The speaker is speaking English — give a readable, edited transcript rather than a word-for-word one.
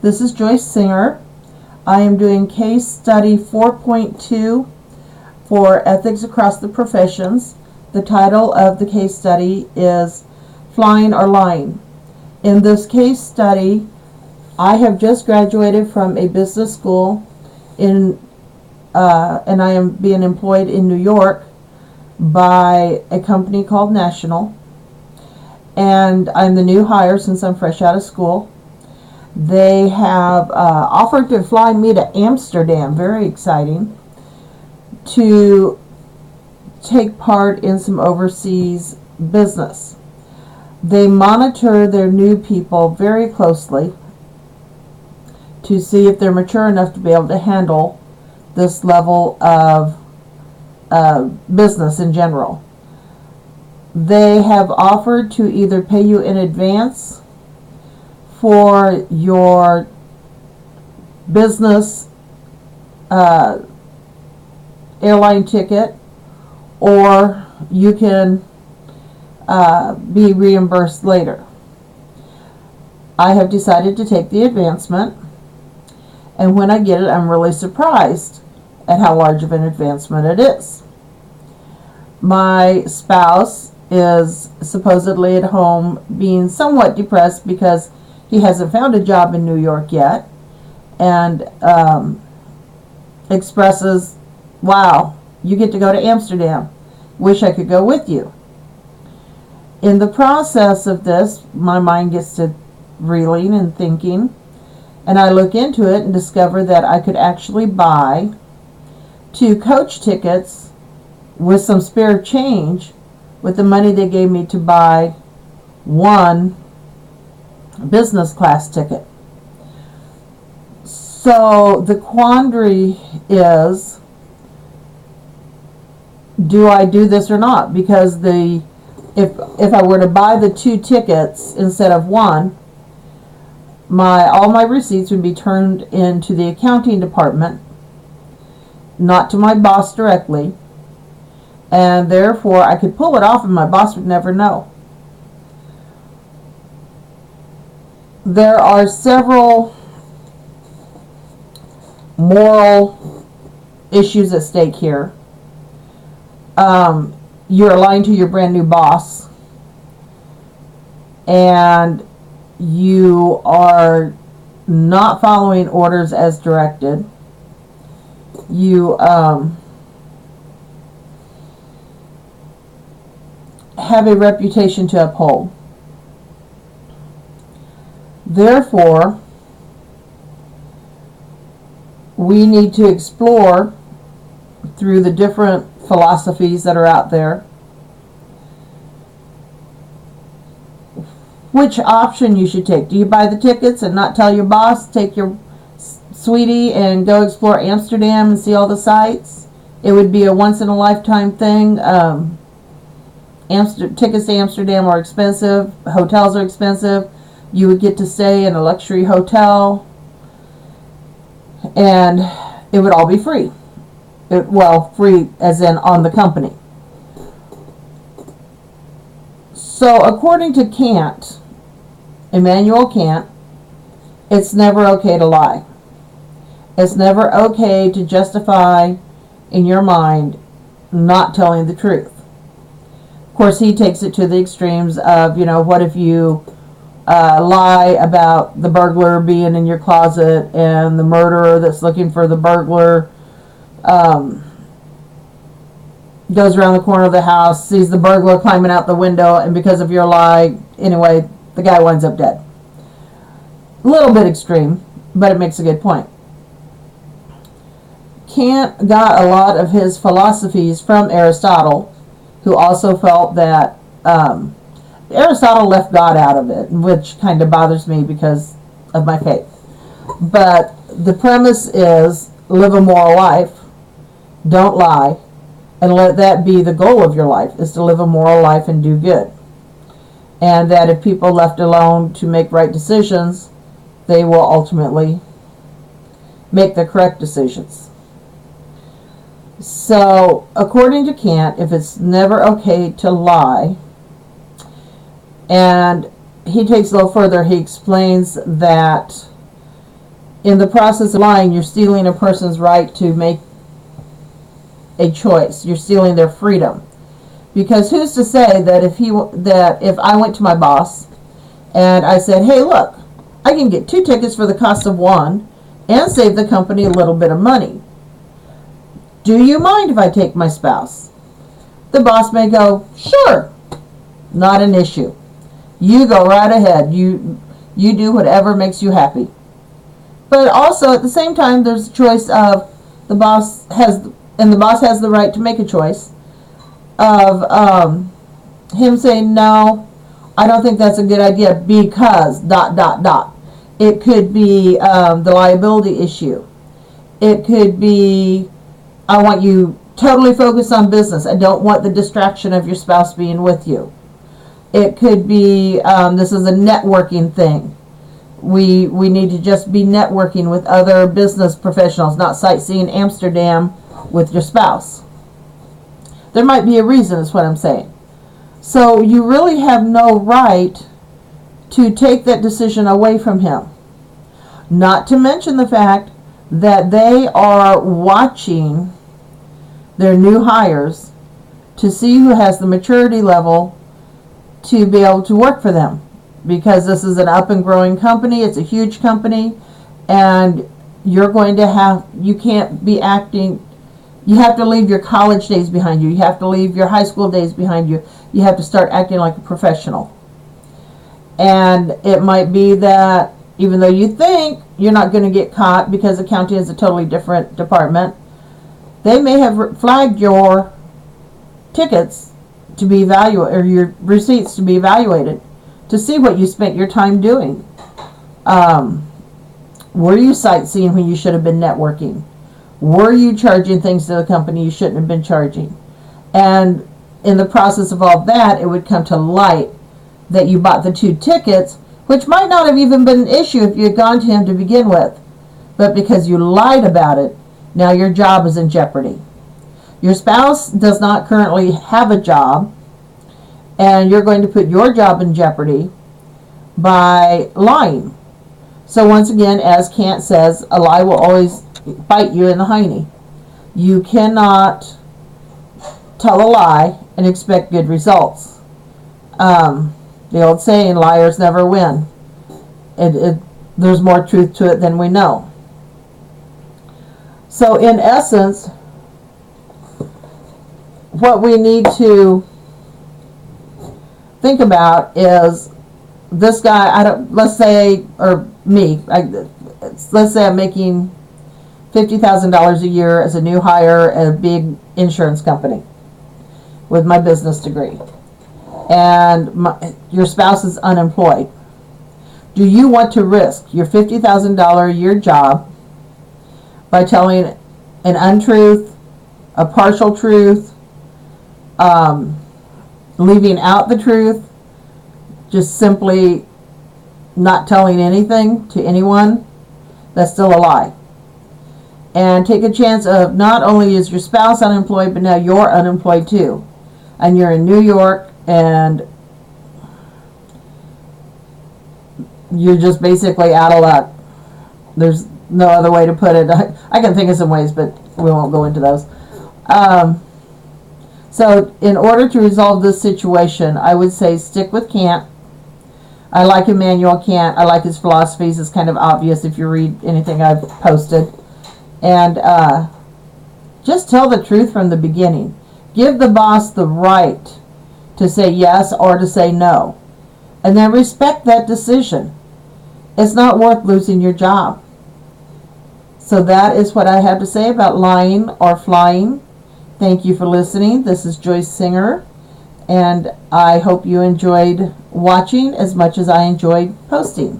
This is Joyce Singer. I am doing case study 4.2 for Ethics Across the Professions. The title of the case study is Flying or Lying. In this case study, I have just graduated from a business school and I am being employed in New York by a company called National. And I'm the new hire since I'm fresh out of school. They have offered to fly me to Amsterdam, very exciting, to take part in some overseas business. They monitor their new people very closely to see if they're mature enough to be able to handle this level of business in general. They have offered to either pay you in advance for your business airline ticket, or you can be reimbursed later. I have decided to take the advancement, and when I get it, I'm really surprised at how large of an advancement it is. My spouse is supposedly at home being somewhat depressed because he hasn't found a job in New York yet, and expresses, wow, you get to go to Amsterdam. Wish I could go with you. In the process of this, my mind gets to reeling and thinking, and I look into it and discover that I could actually buy 2 coach tickets with some spare change with the money they gave me to buy 1 business class ticket. So the quandary is, do I do this or not? Because if I were to buy the 2 tickets instead of 1, all my receipts would be turned into the accounting department, not to my boss directly, and therefore I could pull it off and my boss would never know. There are several moral issues at stake here. You're lying to your brand new boss, and you are not following orders as directed. You have a reputation to uphold. Therefore, we need to explore through the different philosophies that are out there which option you should take. Do you buy the tickets and not tell your boss, take your sweetie and go explore Amsterdam and see all the sights? It would be a once-in-a-lifetime thing. Tickets to Amsterdam are expensive. Hotels are expensive. You would get to stay in a luxury hotel, and it would all be free. Free as in on the company. So according to Kant, Immanuel Kant, it's never okay to lie. It's never okay to justify in your mind not telling the truth. Of course, he takes it to the extremes of, what if you lie about the burglar being in your closet, and the murderer that's looking for the burglar goes around the corner of the house, sees the burglar climbing out the window, and because of your lie, anyway, the guy winds up dead. A little bit extreme, but it makes a good point. Kant got a lot of his philosophies from Aristotle, who also felt that Aristotle left God out of it, which kind of bothers me because of my faith. But the premise is, live a moral life, don't lie, and let that be the goal of your life, is to live a moral life and do good. And that if people left alone to make right decisions, they will ultimately make the correct decisions. So, according to Kant, if it's never okay to lie, and he takes it a little further, he explains that in the process of lying, you're stealing a person's right to make a choice. You're stealing their freedom. Because who's to say that if I went to my boss and I said, hey, look, I can get 2 tickets for the cost of 1 and save the company a little bit of money. Do you mind if I take my spouse? The boss may go, sure, not an issue. You go right ahead. You do whatever makes you happy. But also at the same time, there's a choice of the boss has the right to make a choice of him saying, no, I don't think that's a good idea because ... It could be the liability issue. It could be, I want you totally focused on business. I don't want the distraction of your spouse being with you. It could be, this is a networking thing. We need to just be networking with other business professionals, not sightseeing Amsterdam with your spouse. There might be a reason, is what I'm saying. So you really have no right to take that decision away from him. Not to mention the fact that they are watching their new hires to see who has the maturity level to be able to work for them. Because this is an up and growing company, it's a huge company, and you can't be acting, you have to leave your college days behind you, you have to leave your high school days behind you, you have to start acting like a professional. And it might be that even though you think you're not going to get caught because accounting is a totally different department, they may have flagged your tickets to be evaluated, or your receipts to be evaluated, to see what you spent your time doing. Were you sightseeing when you should have been networking? Were you charging things to the company you shouldn't have been charging? And in the process of all that, it would come to light that you bought the 2 tickets, which might not have even been an issue if you had gone to him to begin with. But because you lied about it, now your job is in jeopardy. Your spouse does not currently have a job, and you're going to put your job in jeopardy by lying. So once again, as Kant says, a lie will always bite you in the hiney. You cannot tell a lie and expect good results. The old saying, liars never win. There's more truth to it than we know. So in essence, what we need to think about is this guy, let's say I'm making $50,000 a year as a new hire at a big insurance company with my business degree. And your spouse is unemployed. Do you want to risk your $50,000 a year job by telling an untruth, a partial truth, leaving out the truth, just simply not telling anything to anyone? That's still a lie. And take a chance of not only is your spouse unemployed, but now you're unemployed too. And you're in New York, and you're just basically out of luck. There's no other way to put it. I can think of some ways, but we won't go into those. So in order to resolve this situation, I would say stick with Kant. I like Immanuel Kant. I like his philosophies. It's kind of obvious if you read anything I've posted. And just tell the truth from the beginning. Give the boss the right to say yes or to say no. And then respect that decision. It's not worth losing your job. So that is what I have to say about lying or flying. Thank you for listening. This is Joyce Singer, and I hope you enjoyed watching as much as I enjoyed posting.